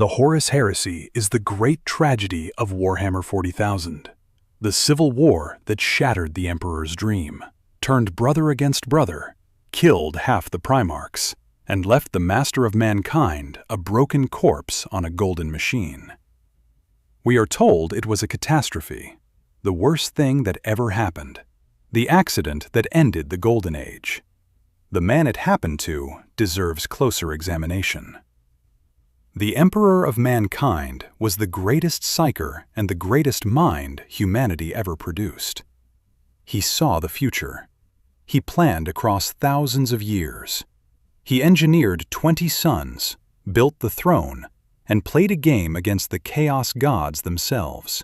The Horus Heresy is the great tragedy of Warhammer 40,000. The civil war that shattered the Emperor's dream, turned brother against brother, killed half the Primarchs, and left the master of mankind a broken corpse on a golden machine. We are told it was a catastrophe, the worst thing that ever happened, the accident that ended the Golden Age. The man it happened to deserves closer examination. The Emperor of mankind was the greatest psyker and the greatest mind humanity ever produced. He saw the future. He planned across thousands of years. He engineered 20 suns, built the throne, and played a game against the chaos gods themselves.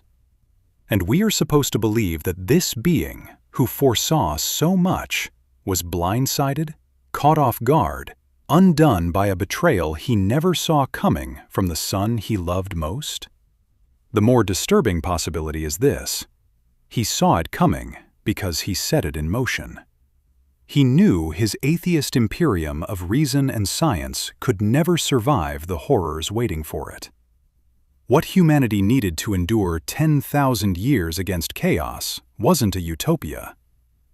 And we are supposed to believe that this being, who foresaw so much, was blindsided, caught off guard, undone by a betrayal he never saw coming from the son he loved most? The more disturbing possibility is this: he saw it coming because he set it in motion. He knew his atheist imperium of reason and science could never survive the horrors waiting for it. What humanity needed to endure 10,000 years against chaos wasn't a utopia.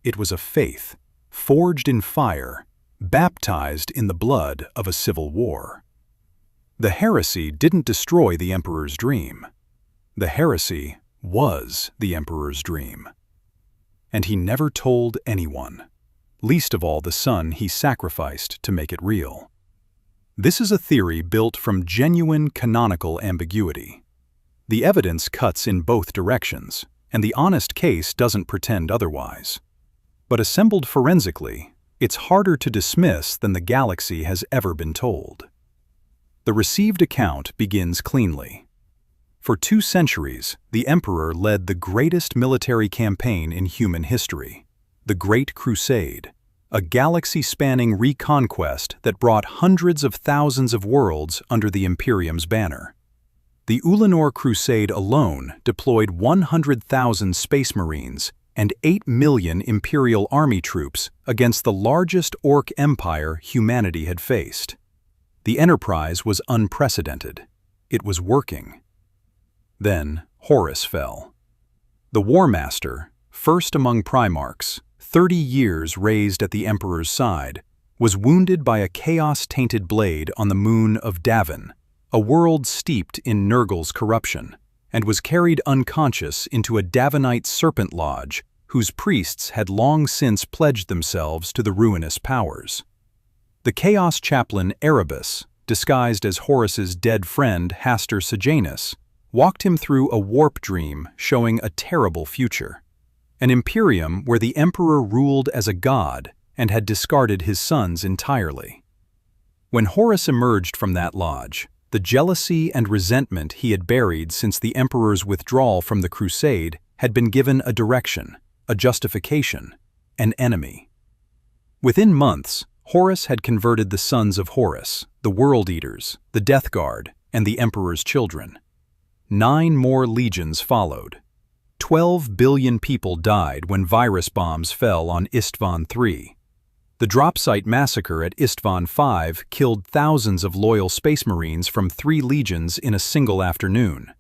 It was a faith, forged in fire, baptized in the blood of a civil war. The heresy didn't destroy the Emperor's dream. The heresy was the Emperor's dream. And he never told anyone, least of all the son he sacrificed to make it real. This is a theory built from genuine canonical ambiguity. The evidence cuts in both directions, and the honest case doesn't pretend otherwise. But assembled forensically, it's harder to dismiss than the galaxy has ever been told. The received account begins cleanly. For 2 centuries, the Emperor led the greatest military campaign in human history, the Great Crusade, a galaxy-spanning reconquest that brought hundreds of thousands of worlds under the Imperium's banner. The Ulanor Crusade alone deployed 100,000 Space Marines and 8 million Imperial Army troops against the largest Orc empire humanity had faced. The enterprise was unprecedented. It was working. Then Horus fell. The War Master, first among Primarchs, 30 years raised at the Emperor's side, was wounded by a chaos-tainted blade on the moon of Davin, a world steeped in Nurgle's corruption, and was carried unconscious into a Davinite serpent lodge whose priests had long since pledged themselves to the ruinous powers. The Chaos Chaplain Erebus, disguised as Horus's dead friend Hastur Sejanus, walked him through a warp dream showing a terrible future, an imperium where the Emperor ruled as a god and had discarded his sons entirely. When Horus emerged from that lodge, the jealousy and resentment he had buried since the Emperor's withdrawal from the crusade had been given a direction, a justification, an enemy. Within months, Horus had converted the sons of Horus, the World Eaters, the Death Guard, and the Emperor's children. 9 more legions followed. 12 billion people died when virus bombs fell on age.The. The drop site massacre at age.5 killed thousands of loyal Space Marines from 3 legions in a single afternoon.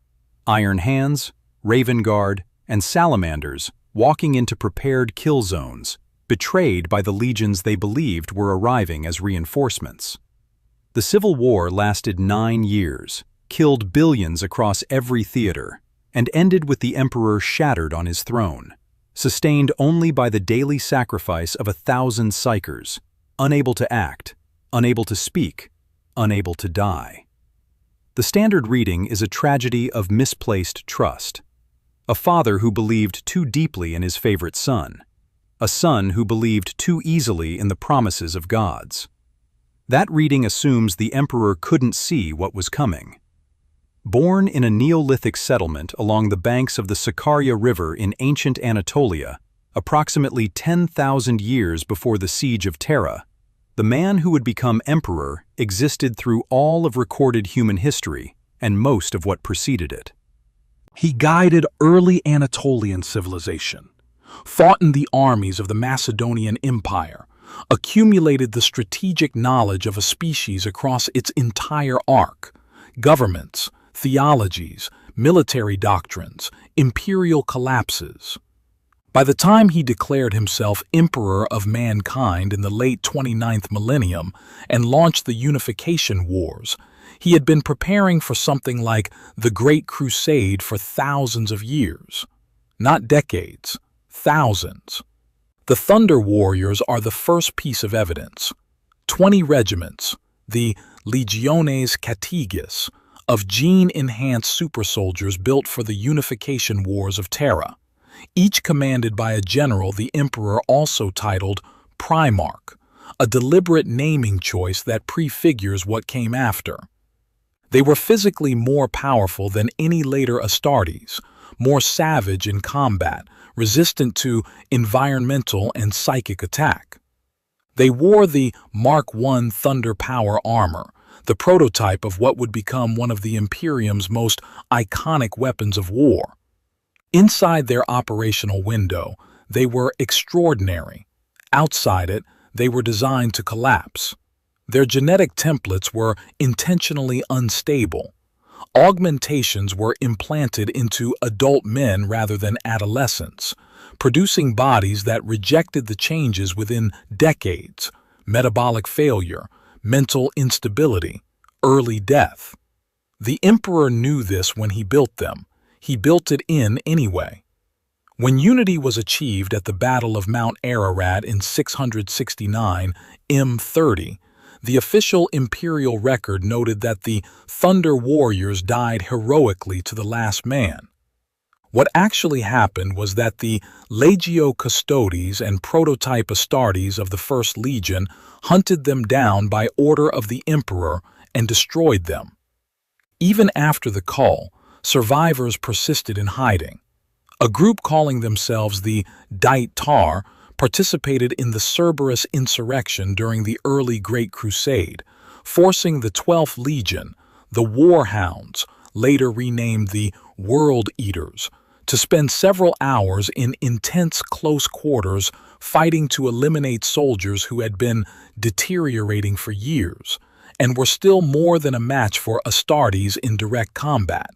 Iron Hands, Raven Guard, and Salamanders walking into prepared kill zones, betrayed by the legions they believed were arriving as reinforcements. The Civil War lasted 9 years, killed billions across every theater, and ended with the Emperor shattered on his throne, sustained only by the daily sacrifice of 1,000 psykers, unable to act, unable to speak, unable to die. The standard reading is a tragedy of misplaced trust. A father who believed too deeply in his favorite son. A son who believed too easily in the promises of gods. That reading assumes the Emperor couldn't see what was coming. Born in a Neolithic settlement along the banks of the Sakarya River in ancient Anatolia, approximately 10,000 years before the siege of Terra, the man who would become emperor existed through all of recorded human history and most of what preceded it. He guided early Anatolian civilization, fought in the armies of the Macedonian Empire, accumulated the strategic knowledge of a species across its entire arc, governments, theologies, military doctrines, imperial collapses. By the time he declared himself Emperor of mankind in the late 29th millennium and launched the Unification Wars, he had been preparing for something like the Great Crusade for thousands of years. Not decades, thousands. The Thunder Warriors are the first piece of evidence. 20 regiments, the Legiones Catigas, of gene-enhanced super-soldiers built for the Unification Wars of Terra, each commanded by a general the Emperor also titled Primarch, a deliberate naming choice that prefigures what came after. They were physically more powerful than any later Astartes, more savage in combat, resistant to environmental and psychic attack. They wore the Mark I Thunder Power armor, the prototype of what would become one of the Imperium's most iconic weapons of war. Inside their operational window, they were extraordinary. Outside it, they were designed to collapse. Their genetic templates were intentionally unstable. Augmentations were implanted into adult men rather than adolescents, producing bodies that rejected the changes within decades: metabolic failure, mental instability, early death. The Emperor knew this when he built them. He built it in anyway. When unity was achieved at the Battle of Mount Ararat in 669 M30, the official imperial record noted that the Thunder Warriors died heroically to the last man. What actually happened was that the Legio Custodes and prototype Astartes of the First Legion hunted them down by order of the Emperor and destroyed them. Even after the cull, survivors persisted in hiding. A group calling themselves the age.The participated in the Cerberus insurrection during the early Great Crusade, forcing the 12th Legion, the Warhounds, later renamed the World Eaters, to spend several hours in intense close quarters fighting to eliminate soldiers who had been deteriorating for years and were still more than a match for Astartes in direct combat.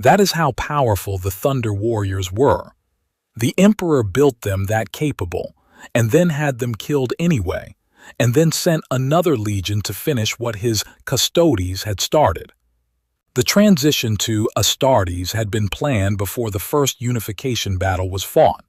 That is how powerful the Thunder Warriors were. The Emperor built them that capable, and then had them killed anyway, and then sent another legion to finish what his Custodes had started. The transition to Astartes had been planned before the first unification battle was fought.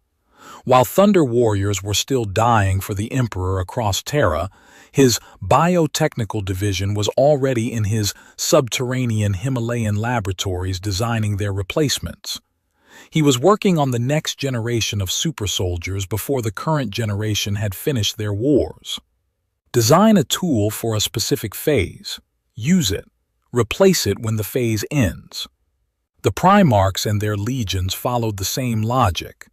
While Thunder Warriors were still dying for the Emperor across Terra, his biotechnical division was already in his subterranean Himalayan laboratories designing their replacements. He was working on the next generation of super soldiers before the current generation had finished their wars. Design a tool for a specific phase, use it, replace it when the phase ends. The Primarchs and their legions followed the same logic.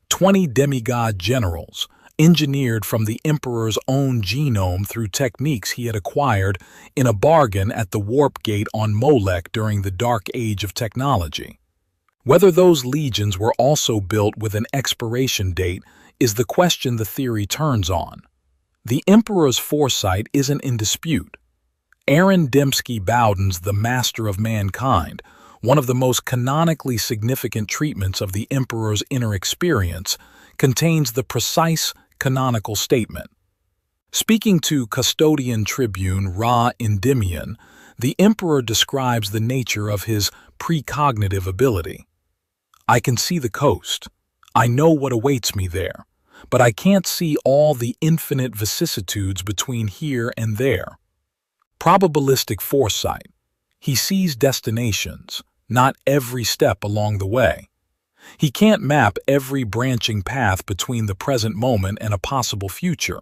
20 demigod generals, engineered from the Emperor's own genome through techniques he had acquired in a bargain at the Warp Gate on Molech during the Dark Age of technology. Whether those legions were also built with an expiration date is the question the theory turns on. The Emperor's foresight isn't in dispute. Aaron Dembski-Bowden's The Master of Mankind, one of the most canonically significant treatments of the Emperor's inner experience, contains the precise canonical statement. Speaking to custodian tribune Ra Endymion, the Emperor describes the nature of his precognitive ability. I can see the coast. I know what awaits me there, but I can't see all the infinite vicissitudes between here and there. Probabilistic foresight. He sees destinations, not every step along the way. He can't map every branching path between the present moment and a possible future.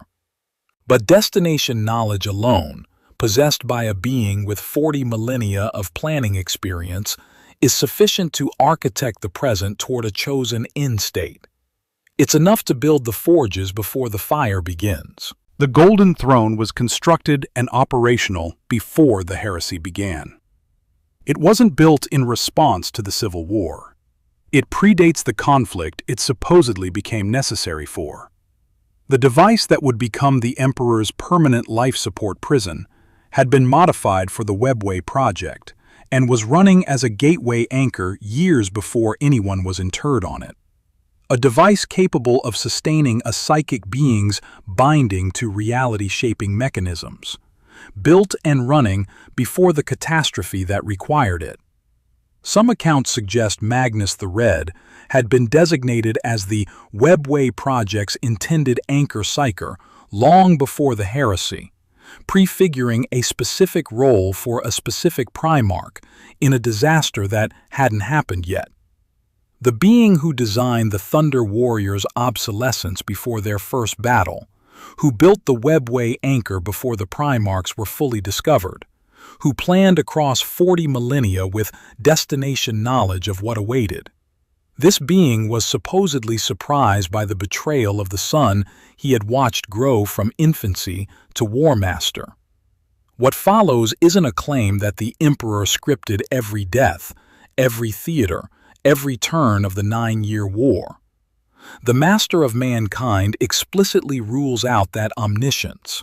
But destination knowledge alone, possessed by a being with 40 millennia of planning experience, is sufficient to architect the present toward a chosen end state. It's enough to build the forges before the fire begins. The Golden Throne was constructed and operational before the heresy began. It wasn't built in response to the Civil War. It predates the conflict it supposedly became necessary for. The device that would become the Emperor's permanent life support prison had been modified for the Webway project and was running as a gateway anchor years before anyone was interred on it. A device capable of sustaining a psychic being's binding to reality-shaping mechanisms, built and running before the catastrophe that required it. Some accounts suggest Magnus the Red had been designated as the Webway Project's intended anchor psyker long before the heresy, prefiguring a specific role for a specific Primarch in a disaster that hadn't happened yet. The being who designed the Thunder Warriors' obsolescence before their first battle, who built the Webway anchor before the Primarchs were fully discovered, who planned across 40 millennia with destination knowledge of what awaited. This being was supposedly surprised by the betrayal of the son he had watched grow from infancy to War Master. What follows isn't a claim that the Emperor scripted every death, every theater, every turn of the 9-year war. The Master of Mankind explicitly rules out that omniscience.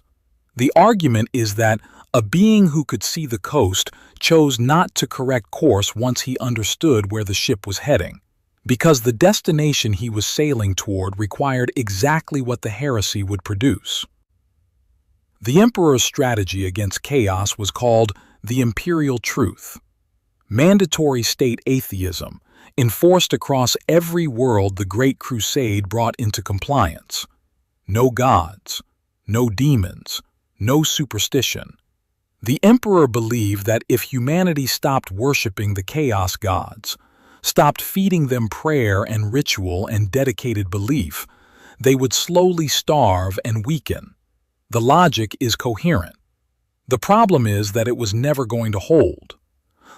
The argument is that a being who could see the coast chose not to correct course once he understood where the ship was heading, because the destination he was sailing toward required exactly what the heresy would produce. The Emperor's strategy against chaos was called the Imperial Truth. Mandatory state atheism, enforced across every world the Great Crusade brought into compliance. No gods, no demons, no superstition. The Emperor believed that if humanity stopped worshipping the chaos gods, stopped feeding them prayer and ritual and dedicated belief, they would slowly starve and weaken. The logic is coherent. The problem is that it was never going to hold.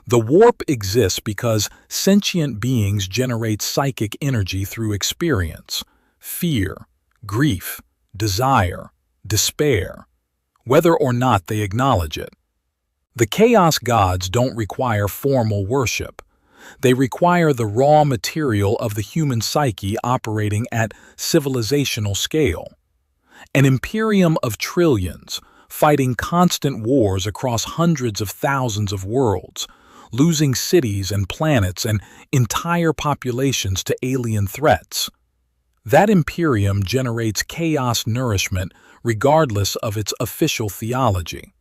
The warp exists because sentient beings generate psychic energy through experience, fear, grief, desire, despair, whether or not they acknowledge it. The chaos gods don't require formal worship. They require the raw material of the human psyche operating at civilizational scale. An imperium of trillions, fighting constant wars across hundreds of thousands of worlds, losing cities and planets and entire populations to alien threats. That imperium generates chaos nourishment regardless of its official theology.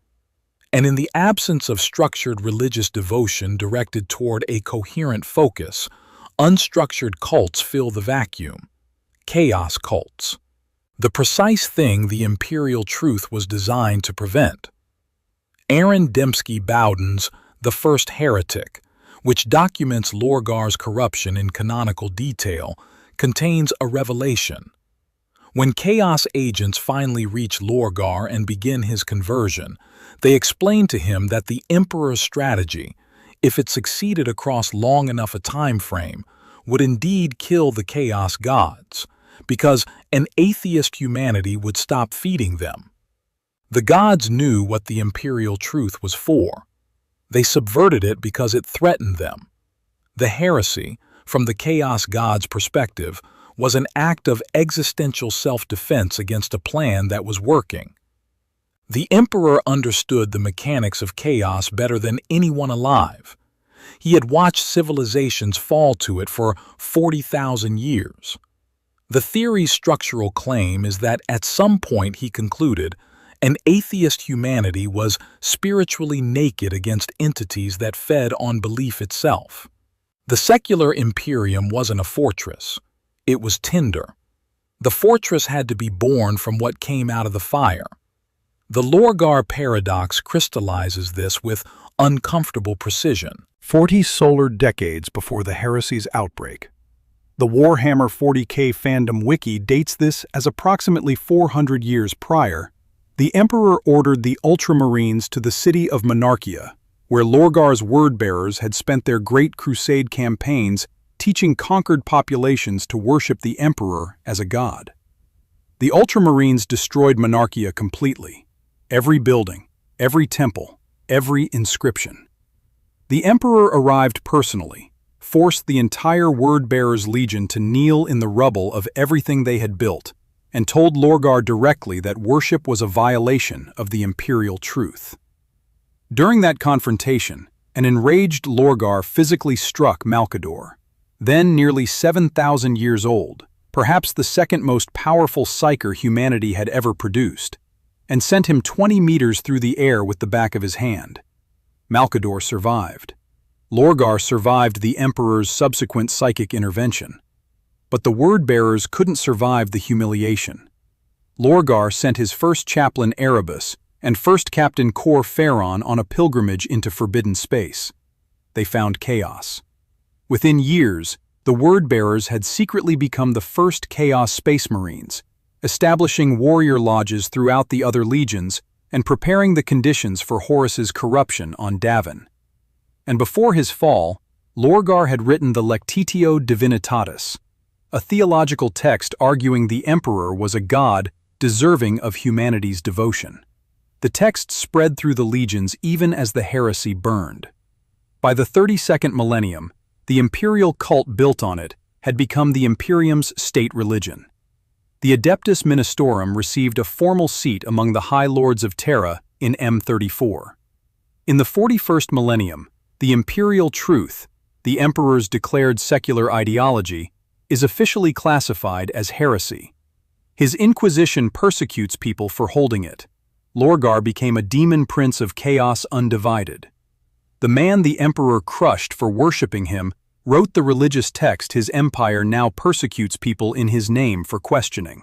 And in the absence of structured religious devotion directed toward a coherent focus, unstructured cults fill the vacuum. Chaos cults. The precise thing the Imperial Truth was designed to prevent. Aaron Dembski-Bowden's The First Heretic, which documents Lorgar's corruption in canonical detail, contains a revelation. When Chaos agents finally reach Lorgar and begin his conversion, they explain to him that the Emperor's strategy, if it succeeded across long enough a time frame, would indeed kill the Chaos gods, because an atheist humanity would stop feeding them. The gods knew what the Imperial Truth was for. They subverted it because it threatened them. The heresy, from the Chaos God's perspective, was an act of existential self-defense against a plan that was working. The Emperor understood the mechanics of chaos better than anyone alive. He had watched civilizations fall to it for 40,000 years. The theory's structural claim is that at some point, he concluded, an atheist humanity was spiritually naked against entities that fed on belief itself. The secular imperium wasn't a fortress. It was tinder. The fortress had to be born from what came out of the fire. The Lorgar paradox crystallizes this with uncomfortable precision. 40 solar decades before the heresy's outbreak. The Warhammer 40K fandom wiki dates this as approximately 400 years prior. The Emperor ordered the Ultramarines to the city of Monarchia, where Lorgar's word-bearers had spent their Great Crusade campaigns teaching conquered populations to worship the Emperor as a god. The Ultramarines destroyed Monarchia completely. Every building, every temple, every inscription. The Emperor arrived personally, forced the entire word-bearers' legion to kneel in the rubble of everything they had built, and told Lorgar directly that worship was a violation of the Imperial Truth. During that confrontation, An enraged Lorgar physically struck Malcador, then nearly 7,000 years old, perhaps the second most powerful psyker humanity had ever produced, and sent him 20 meters through the air with the back of his hand. Malcador survived. Lorgar survived the Emperor's subsequent psychic intervention. But the word-bearers couldn't survive the humiliation. Lorgar sent his first chaplain Erebus and first captain Cor Ferron on a pilgrimage into forbidden space. They found chaos. Within years, the word-bearers had secretly become the first Chaos Space Marines, establishing warrior lodges throughout the other legions and preparing the conditions for Horus's corruption on Davin. And before his fall, Lorgar had written the Lectitio Divinitatis, a theological text arguing the Emperor was a god deserving of humanity's devotion. The text spread through the legions even as the heresy burned. By the 32nd millennium, the imperial cult built on it had become the Imperium's state religion. The Adeptus Ministorum received a formal seat among the High Lords of Terra in M34. In the 41st millennium, the imperial truth, the Emperor's declared secular ideology, is officially classified as heresy. His Inquisition persecutes people for holding it. Lorgar became a demon prince of chaos undivided. The man the Emperor crushed for worshipping him wrote the religious text his empire now persecutes people in his name for questioning.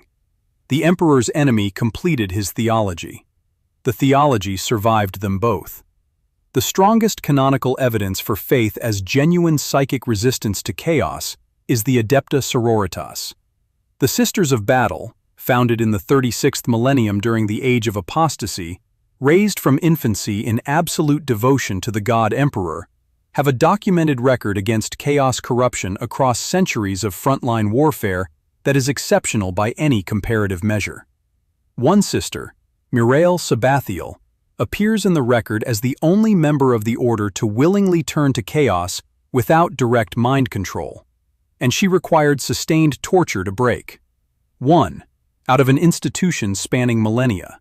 The Emperor's enemy completed his theology. The theology survived them both. The strongest canonical evidence for faith as genuine psychic resistance to chaos is the Adepta Sororitas. The Sisters of Battle, founded in the 36th millennium during the Age of Apostasy, raised from infancy in absolute devotion to the god Emperor, have a documented record against chaos corruption across centuries of frontline warfare that is exceptional by any comparative measure. One sister, Mirael Sabathiel, appears in the record as the only member of the order to willingly turn to chaos without direct mind control, and she required sustained torture to break. One, out of an institution spanning millennia.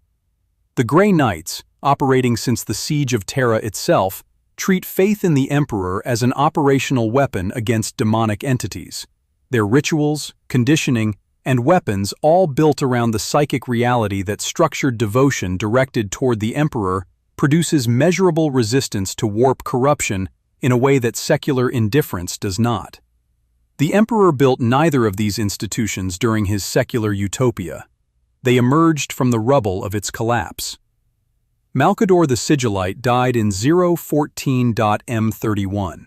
The Grey Knights, operating since the Siege of Terra itself, treat faith in the Emperor as an operational weapon against demonic entities. Their rituals, conditioning, and weapons all built around the psychic reality that structured devotion directed toward the Emperor produces measurable resistance to warp corruption in a way that secular indifference does not. The Emperor built neither of these institutions during his secular utopia. They emerged from the rubble of its collapse. Malcador the Sigillite died in 014.M31.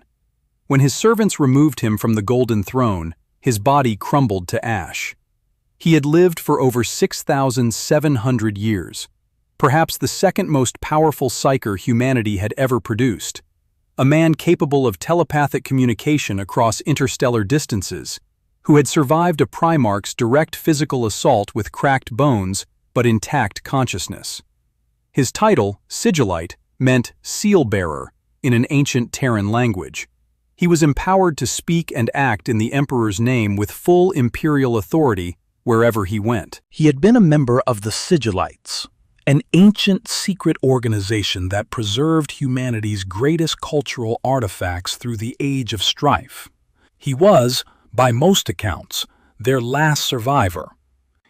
When his servants removed him from the Golden Throne, his body crumbled to ash. He had lived for over 6,700 years, perhaps the second most powerful psyker humanity had ever produced, a man capable of telepathic communication across interstellar distances, who had survived a Primarch's direct physical assault with cracked bones but intact consciousness. His title, Sigillite, meant seal-bearer in an ancient Terran language. He was empowered to speak and act in the Emperor's name with full imperial authority wherever he went. He had been a member of the Sigillites, an ancient secret organization that preserved humanity's greatest cultural artifacts through the Age of Strife. He was, by most accounts, their last survivor.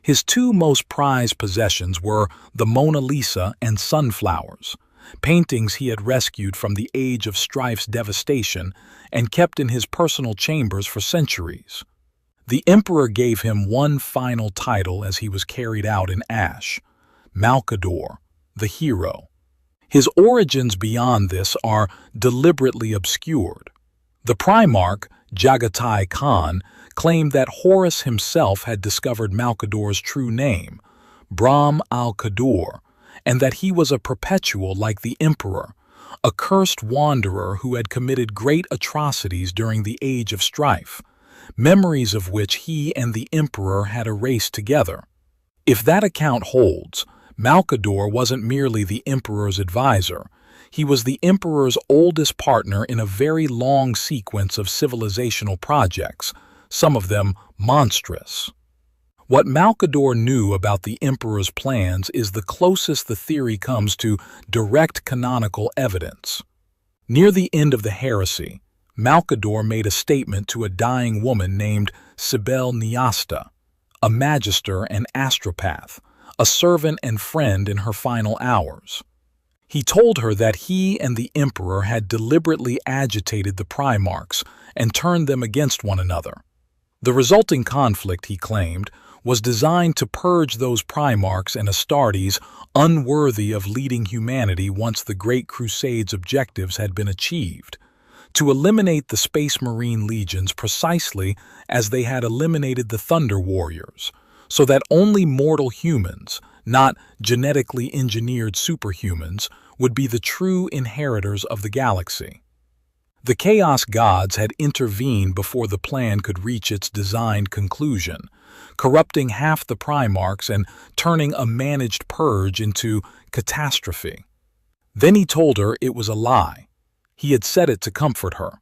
His two most prized possessions were the Mona Lisa and sunflowers, paintings he had rescued from the Age of Strife's devastation and kept in his personal chambers for centuries. The Emperor gave him one final title as he was carried out in ash: Malcador, the hero. His origins beyond this are deliberately obscured. The Primarch, Jagatai Khan, claimed that Horus himself had discovered Malcador's true name, Brahm al-Kador, and that he was a perpetual like the Emperor, a cursed wanderer who had committed great atrocities during the Age of Strife, memories of which he and the Emperor had erased together. If that account holds, Malcador wasn't merely the Emperor's advisor. He was the Emperor's oldest partner in a very long sequence of civilizational projects, some of them monstrous. What Malcador knew about the Emperor's plans is the closest the theory comes to direct canonical evidence. Near the end of the heresy, Malcador made a statement to a dying woman named Sibel Niasta, a magister and astropath, a servant and friend in her final hours. He told her that he and the Emperor had deliberately agitated the Primarchs and turned them against one another. The resulting conflict, he claimed, was designed to purge those Primarchs and Astartes unworthy of leading humanity once the Great Crusade's objectives had been achieved, to eliminate the Space Marine legions precisely as they had eliminated the Thunder Warriors, so that only mortal humans, not genetically engineered superhumans, would be the true inheritors of the galaxy. The Chaos Gods had intervened before the plan could reach its designed conclusion, corrupting half the Primarchs and turning a managed purge into catastrophe. Then he told her it was a lie. He had said it to comfort her.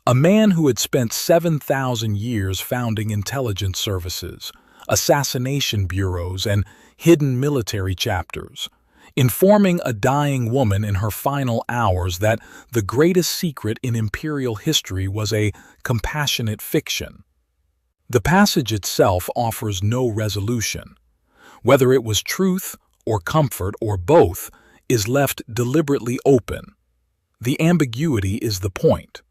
A man who had spent 7,000 years founding intelligence services, assassination bureaus, and hidden military chapters, informing a dying woman in her final hours that the greatest secret in imperial history was a compassionate fiction. The passage itself offers no resolution. Whether it was truth or comfort or both is left deliberately open. The ambiguity is the point.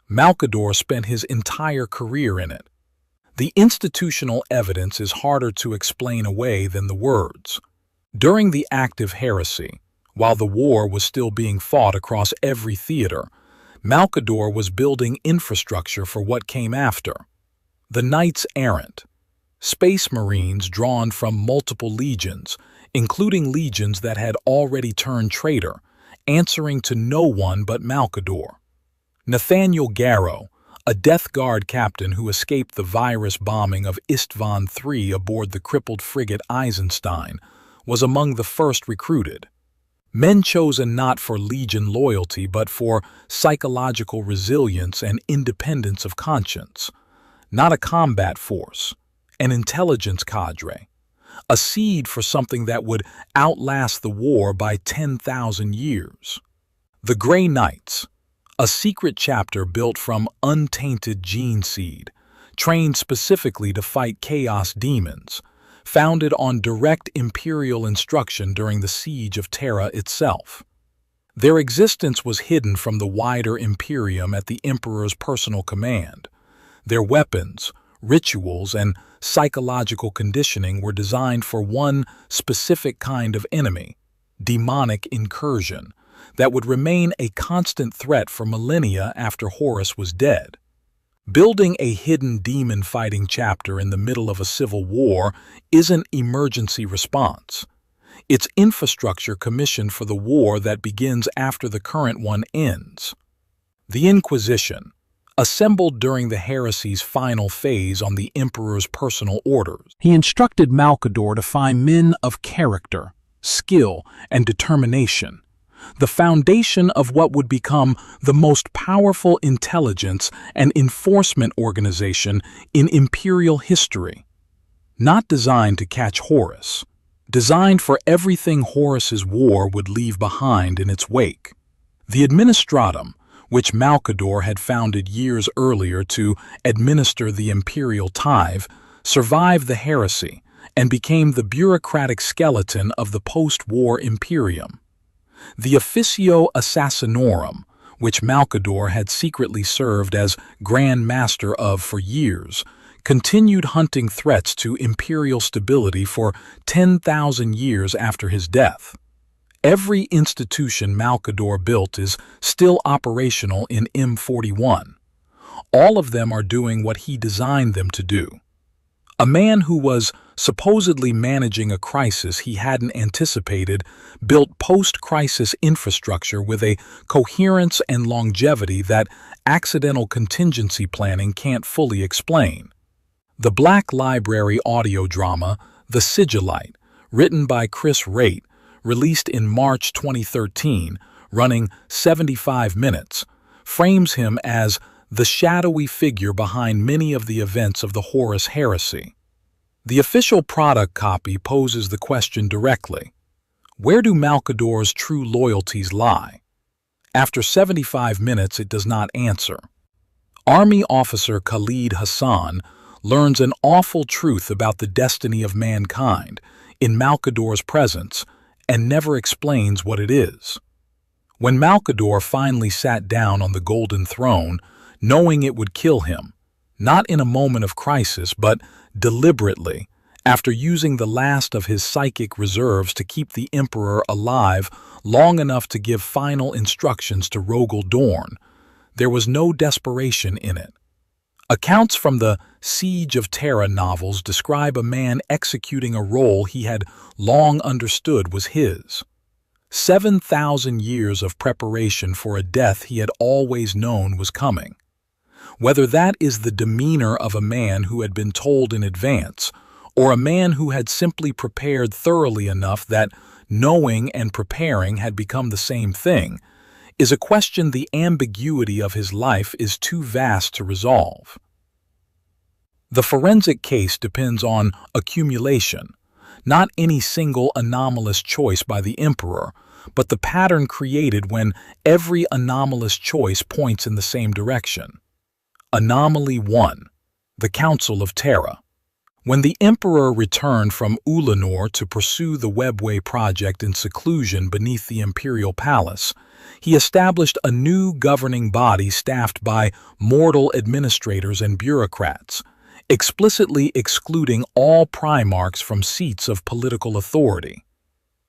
Malcador spent his entire career in it. The institutional evidence is harder to explain away than the words. During the active heresy, while the war was still being fought across every theater, Malcador was building infrastructure for what came after. The Knights Errant, Space Marines drawn from multiple legions, including legions that had already turned traitor, answering to no one but Malcador. Nathaniel Garrow, a Death Guard captain who escaped the virus bombing of Istvan III aboard the crippled frigate Eisenstein, was among the first recruited. Men chosen not for legion loyalty but for psychological resilience and independence of conscience. Not a combat force, an intelligence cadre, a seed for something that would outlast the war by 10,000 years. The Grey Knights, a secret chapter built from untainted gene seed, trained specifically to fight chaos demons, founded on direct imperial instruction during the siege of Terra itself. Their existence was hidden from the wider Imperium at the Emperor's personal command. Their weapons, rituals, and psychological conditioning were designed for one specific kind of enemy, demonic incursion, that would remain a constant threat for millennia after Horus was dead. Building a hidden demon-fighting chapter in the middle of a civil war isn't emergency response. It's infrastructure commissioned for the war that begins after the current one ends. The Inquisition, assembled during the heresy's final phase on the Emperor's personal orders. He instructed Malcador to find men of character, skill, and determination, the foundation of what would become the most powerful intelligence and enforcement organization in imperial history. Not designed to catch Horus, designed for everything Horus's war would leave behind in its wake. The Administratum, which Malcador had founded years earlier to administer the imperial tithe, survived the heresy and became the bureaucratic skeleton of the post-war imperium. The Officio Assassinorum, which Malcador had secretly served as Grand Master of for years, continued hunting threats to imperial stability for 10,000 years after his death. Every institution Malcador built is still operational in M41. All of them are doing what he designed them to do. A man who was supposedly managing a crisis he hadn't anticipated built post-crisis infrastructure with a coherence and longevity that accidental contingency planning can't fully explain. The Black Library audio drama, The Sigillite, written by Chris Raitt, released in March 2013, running 75 minutes, frames him as the shadowy figure behind many of the events of the Horus Heresy. The official product copy poses the question directly: where do Malcador's true loyalties lie? After 75 minutes, it does not answer. Army officer Khalid Hassan learns an awful truth about the destiny of mankind in Malcador's presence and never explains what it is. When Malcador finally sat down on the golden throne, knowing it would kill him, not in a moment of crisis, but deliberately, after using the last of his psychic reserves to keep the Emperor alive long enough to give final instructions to Rogel Dorn, there was no desperation in it. Accounts from the age.The novels describe a man executing a role he had long understood was his. 7,000 years of preparation for a death he had always known was coming. Whether that is the demeanor of a man who had been told in advance, or a man who had simply prepared thoroughly enough that knowing and preparing had become the same thing, is a question the ambiguity of his life is too vast to resolve. The forensic case depends on accumulation, not any single anomalous choice by the Emperor, but the pattern created when every anomalous choice points in the same direction. Anomaly 1. The Council of Terra. When the Emperor returned from Ulanor to pursue the Webway project in seclusion beneath the Imperial Palace, he established a new governing body staffed by mortal administrators and bureaucrats, explicitly excluding all Primarchs from seats of political authority.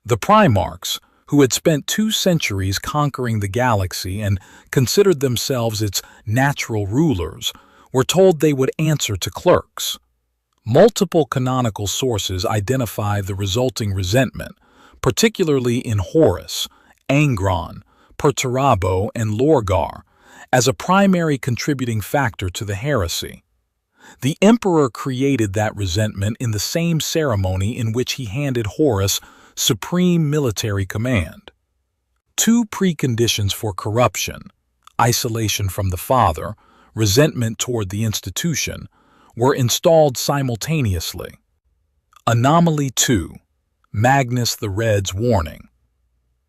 The Primarchs, who had spent 2 centuries conquering the galaxy and considered themselves its natural rulers, were told they would answer to clerks. Multiple canonical sources identify the resulting resentment, particularly in Horus, Angron, Perturabo, and Lorgar, as a primary contributing factor to the heresy. The Emperor created that resentment in the same ceremony in which he handed Horus supreme military command. 2 preconditions for corruption, isolation from the Father, resentment toward the institution, were installed simultaneously. Anomaly 2. Magnus the Red's warning.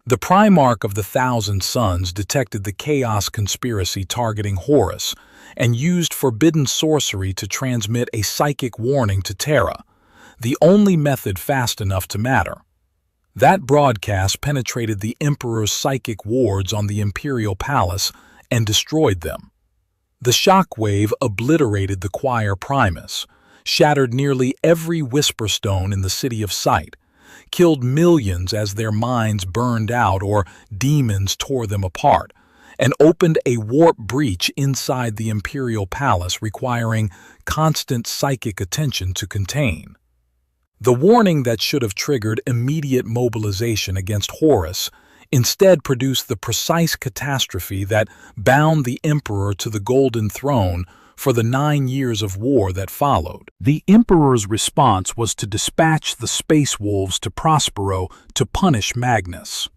The Primarch of the Thousand Sons detected the Chaos conspiracy targeting Horus and used forbidden sorcery to transmit a psychic warning to Terra, the only method fast enough to matter. That broadcast penetrated the Emperor's psychic wards on the Imperial Palace and destroyed them. The shockwave obliterated the choir primus, shattered nearly every whisper stone in the City of Sight, killed millions as their minds burned out or demons tore them apart, and opened a warp breach inside the Imperial Palace requiring constant psychic attention to contain. The warning that should have triggered immediate mobilization against Horus instead produced the precise catastrophe that bound the Emperor to the Golden Throne for the 9 years of war that followed. The Emperor's response was to dispatch the Space Wolves to Prospero to punish Magnus,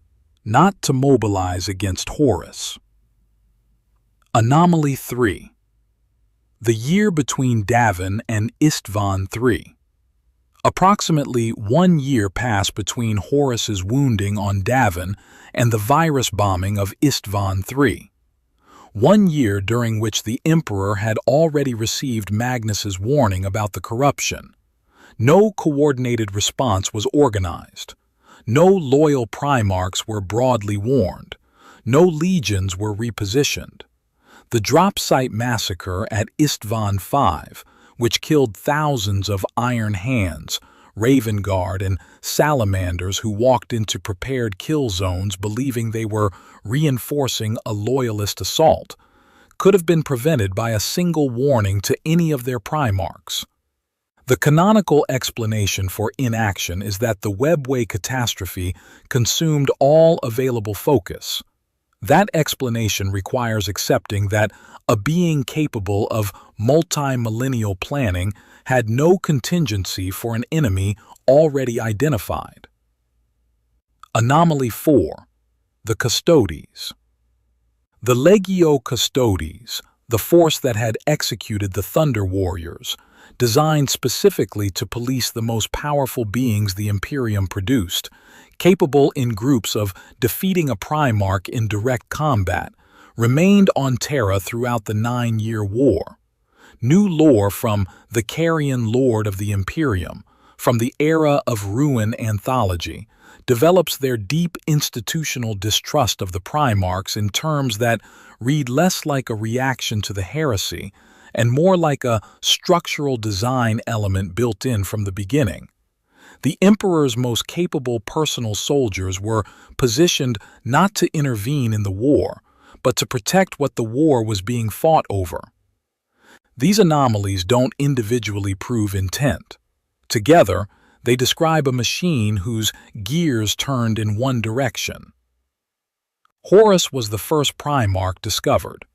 not to mobilize against Horus. Anomaly 3. The year between Davin and age.The. Approximately 1 year passed between Horus's wounding on Davin and the virus bombing of age.The. 1 year during which the Emperor had already received Magnus's warning about the corruption. No coordinated response was organized. No loyal Primarchs were broadly warned. No legions were repositioned. The drop site massacre at age.5, which killed thousands of Iron Hands, Raven Guard, and Salamanders who walked into prepared kill zones believing they were reinforcing a loyalist assault, could have been prevented by a single warning to any of their Primarchs. The canonical explanation for inaction is that the Webway catastrophe consumed all available focus. That explanation requires accepting that a being capable of multi-millennial planning had no contingency for an enemy already identified. Anomaly 4. The Custodes. The Legio Custodes, the force that had executed the Thunder Warriors, designed specifically to police the most powerful beings the Imperium produced, capable in groups of defeating a Primarch in direct combat, remained on Terra throughout the 9-Year War. New lore from the Carrion Lord of the Imperium, from the Era of Ruin anthology, develops their deep institutional distrust of the Primarchs in terms that read less like a reaction to the heresy and more like a structural design element built in from the beginning. The Emperor's most capable personal soldiers were positioned not to intervene in the war, but to protect what the war was being fought over. These anomalies don't individually prove intent. Together, they describe a machine whose gears turned in one direction. Horus was the first Primarch discovered.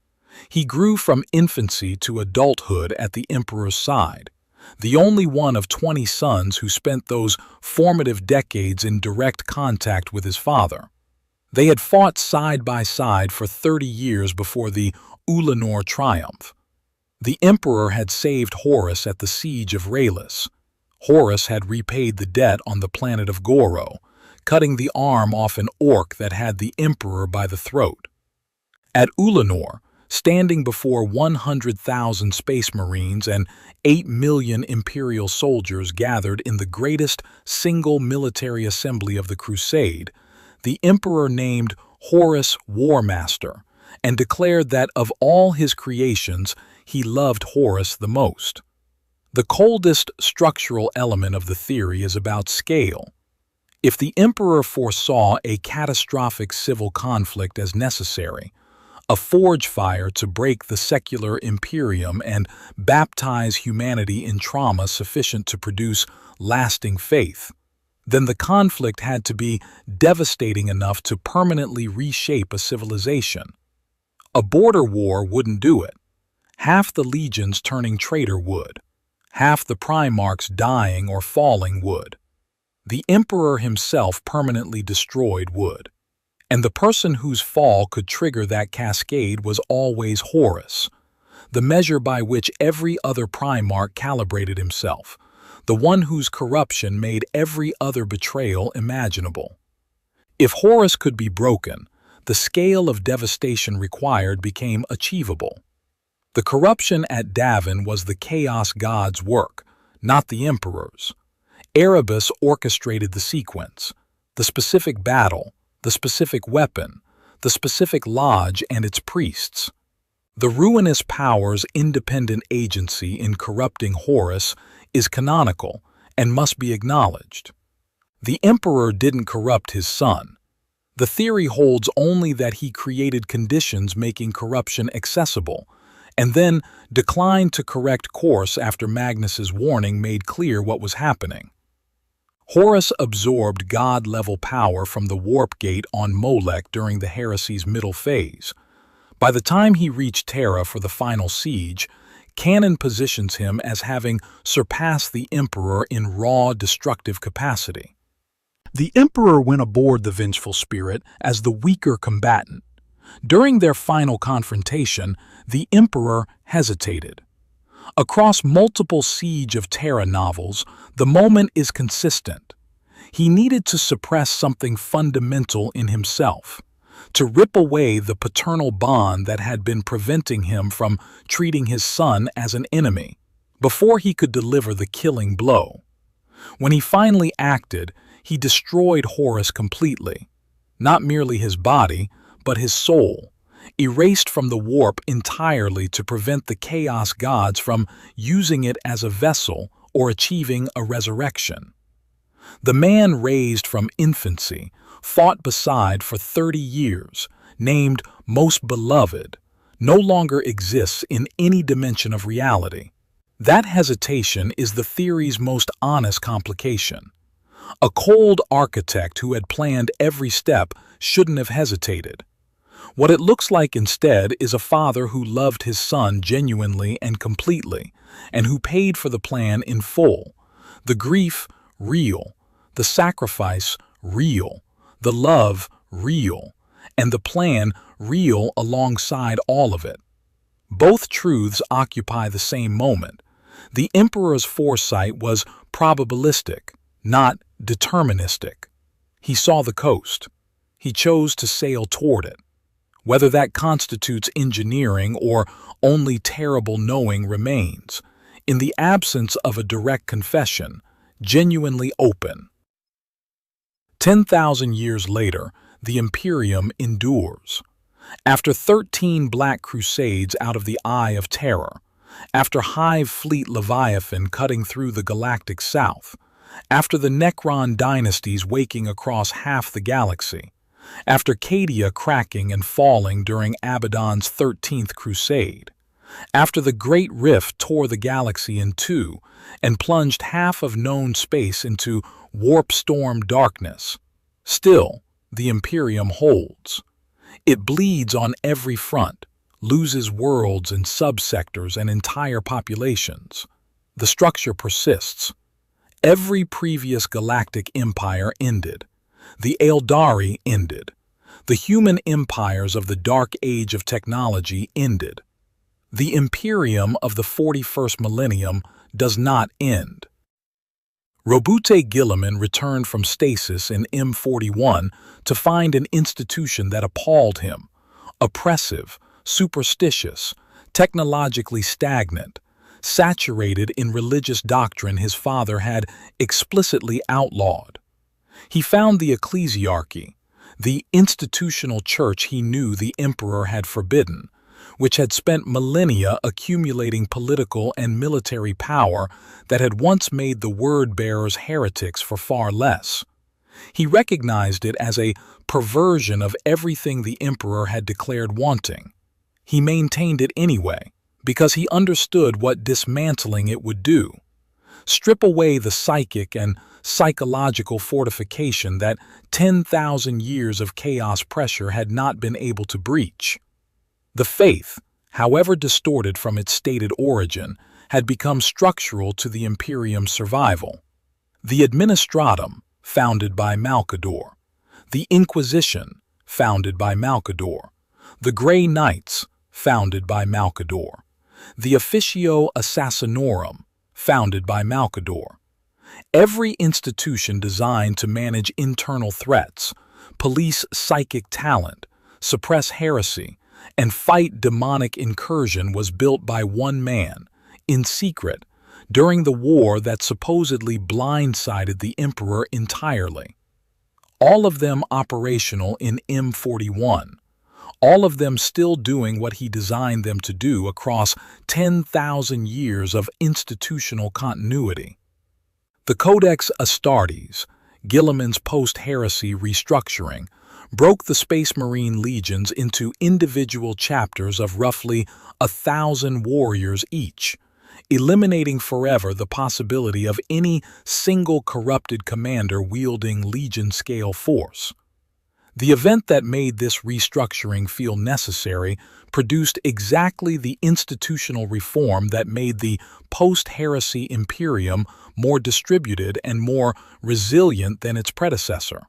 He grew from infancy to adulthood at the Emperor's side, the only one of 20 sons who spent those formative decades in direct contact with his father. They had fought side by side for 30 years before the Ulanor triumph. The Emperor had saved Horus at the siege of Raylis. Horus had repaid the debt on the planet of Goro, cutting the arm off an orc that had the Emperor by the throat. At Ulanor, standing before 100,000 Space Marines and 8 million Imperial soldiers gathered in the greatest single military assembly of the Crusade, the Emperor named Horus War Master and declared that of all his creations, he loved Horus the most. The coldest structural element of the theory is about scale. If the Emperor foresaw a catastrophic civil conflict as necessary, a forge fire to break the secular imperium and baptize humanity in trauma sufficient to produce lasting faith, then the conflict had to be devastating enough to permanently reshape a civilization. A border war wouldn't do it. Half the legions turning traitor would. Half the Primarchs dying or falling would. The Emperor himself permanently destroyed would. And the person whose fall could trigger that cascade was always Horus, the measure by which every other Primarch calibrated himself, the one whose corruption made every other betrayal imaginable. If Horus could be broken, the scale of devastation required became achievable. The corruption at Davin was the Chaos God's work, not the Emperor's. Erebus orchestrated the sequence, the specific battle, the specific weapon, the specific lodge and its priests. The ruinous power's independent agency in corrupting Horus is canonical and must be acknowledged. The Emperor didn't corrupt his son. The theory holds only that he created conditions making corruption accessible, and then declined to correct course after Magnus's warning made clear what was happening. Horus absorbed god-level power from the warp gate on Molech during the heresy's middle phase. By the time he reached Terra for the final siege, canon positions him as having surpassed the Emperor in raw destructive capacity. The Emperor went aboard the Vengeful Spirit as the weaker combatant. During their final confrontation, the Emperor hesitated. Across multiple Siege of Terra novels, the moment is consistent. He needed to suppress something fundamental in himself, to rip away the paternal bond that had been preventing him from treating his son as an enemy, before he could deliver the killing blow. When he finally acted, he destroyed Horus completely, not merely his body, but his soul, erased from the warp entirely to prevent the Chaos Gods from using it as a vessel or achieving a resurrection. The man raised from infancy, fought beside for 30 years, named Most Beloved, no longer exists in any dimension of reality. That hesitation is the theory's most honest complication. A cold architect who had planned every step shouldn't have hesitated. What it looks like instead is a father who loved his son genuinely and completely, and who paid for the plan in full. The grief, real. The sacrifice, real. The love, real. And the plan, real alongside all of it. Both truths occupy the same moment. The Emperor's foresight was probabilistic, not deterministic. He saw the coast. He chose to sail toward it. Whether that constitutes engineering or only terrible knowing remains, in the absence of a direct confession, genuinely open. 10,000 years later, the Imperium endures. After 13 Black Crusades out of the Eye of Terror, after Hive Fleet Leviathan cutting through the galactic south, after the Necron dynasties waking across half the galaxy, after Cadia cracking and falling during Abaddon's 13th Crusade, after the Great Rift tore the galaxy in two and plunged half of known space into warp-storm darkness, still the Imperium holds. It bleeds on every front, loses worlds and subsectors and entire populations. The structure persists. Every previous galactic empire ended. The Eldari ended. The human empires of the Dark Age of technology ended. The Imperium of the 41st millennium does not end. Robute Guilliman returned from stasis in M41 to find an institution that appalled him, oppressive, superstitious, technologically stagnant, saturated in religious doctrine his father had explicitly outlawed. He found the ecclesiarchy, the institutional church he knew the emperor had forbidden, which had spent millennia accumulating political and military power that had once made the word-bearers heretics for far less. He recognized it as a perversion of everything the emperor had declared wanting. He maintained it anyway, because he understood what dismantling it would do. Strip away the psychic and psychological fortification that 10,000 years of chaos pressure had not been able to breach. The faith, however distorted from its stated origin, had become structural to the Imperium's survival. The Administratum, founded by Malcador. The Inquisition, founded by Malcador. The Grey Knights, founded by Malcador. The Officio Assassinorum, founded by Malcador. Every institution designed to manage internal threats, police psychic talent, suppress heresy, and fight demonic incursion was built by one man, in secret, during the war that supposedly blindsided the emperor entirely. All of them operational in M41. All of them still doing what he designed them to do across 10,000 years of institutional continuity. The Codex Astartes, Guilliman's post-heresy restructuring, broke the Space Marine legions into individual chapters of roughly 1,000 warriors each, eliminating forever the possibility of any single corrupted commander wielding legion-scale force. The event that made this restructuring feel necessary produced exactly the institutional reform that made the post-heresy Imperium more distributed and more resilient than its predecessor.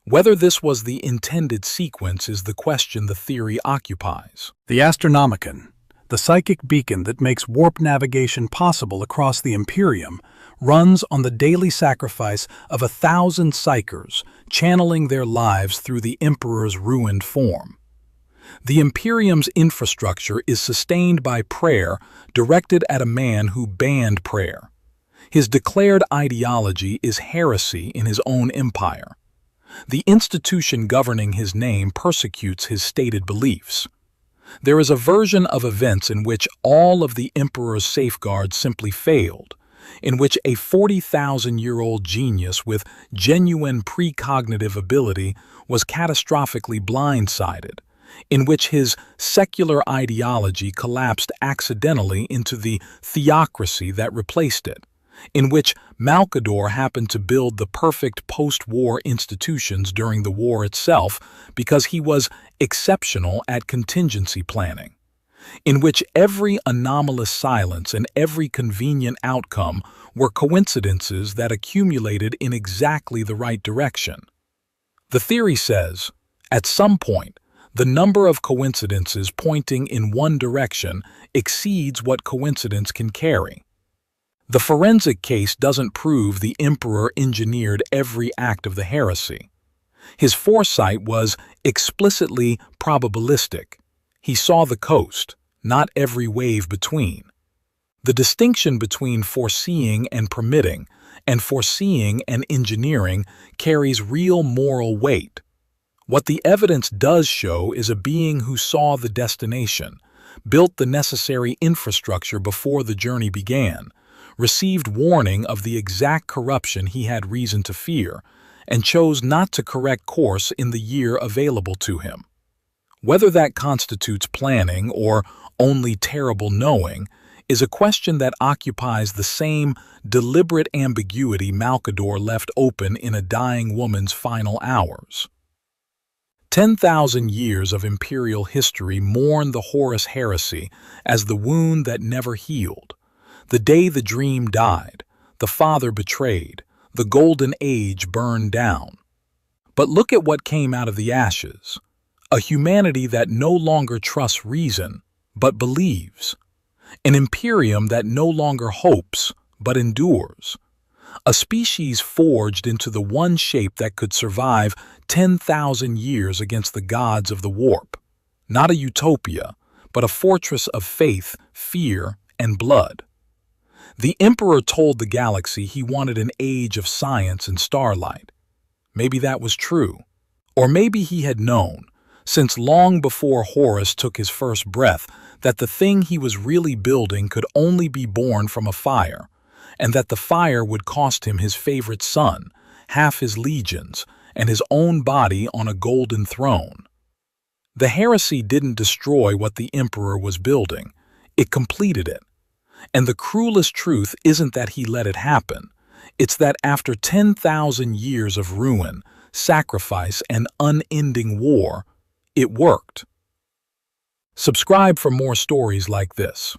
Whether this was the intended sequence is the question the theory occupies. The Astronomicon, the psychic beacon that makes warp navigation possible across the Imperium, runs on the daily sacrifice of 1,000 psykers, channeling their lives through the Emperor's ruined form. The Imperium's infrastructure is sustained by prayer directed at a man who banned prayer. His declared ideology is heresy in his own empire. The institution governing his name persecutes his stated beliefs. There is a version of events in which all of the Emperor's safeguards simply failed, in which a 40,000-year-old genius with genuine precognitive ability was catastrophically blindsided, in which his secular ideology collapsed accidentally into the theocracy that replaced it, in which Malcador happened to build the perfect post-war institutions during the war itself because he was exceptional at contingency planning, in which every anomalous silence and every convenient outcome were coincidences that accumulated in exactly the right direction. The theory says, at some point, the number of coincidences pointing in one direction exceeds what coincidence can carry. The forensic case doesn't prove the emperor engineered every act of the heresy. His foresight was explicitly probabilistic. He saw the coast, not every wave between. The distinction between foreseeing and permitting, and foreseeing and engineering, carries real moral weight. What the evidence does show is a being who saw the destination, built the necessary infrastructure before the journey began, received warning of the exact corruption he had reason to fear, and chose not to correct course in the year available to him. Whether that constitutes planning or only terrible knowing is a question that occupies the same deliberate ambiguity Malcador left open in a dying woman's final hours. 10,000 years of imperial history mourn the Horus Heresy as the wound that never healed. The day the dream died, the father betrayed, the golden age burned down. But look at what came out of the ashes. A humanity that no longer trusts reason, but believes. An imperium that no longer hopes, but endures. A species forged into the one shape that could survive 10,000 years against the gods of the warp. Not a utopia, but a fortress of faith, fear, and blood. The Emperor told the galaxy he wanted an age of science and starlight. Maybe that was true. Or maybe he had known, since long before Horus took his first breath, that the thing he was really building could only be born from a fire, and that the fire would cost him his favorite son, half his legions, and his own body on a golden throne. The heresy didn't destroy what the Emperor was building, it completed it. And the cruelest truth isn't that he let it happen, it's that after 10,000 years of ruin, sacrifice, and unending war, it worked. Subscribe for more stories like this.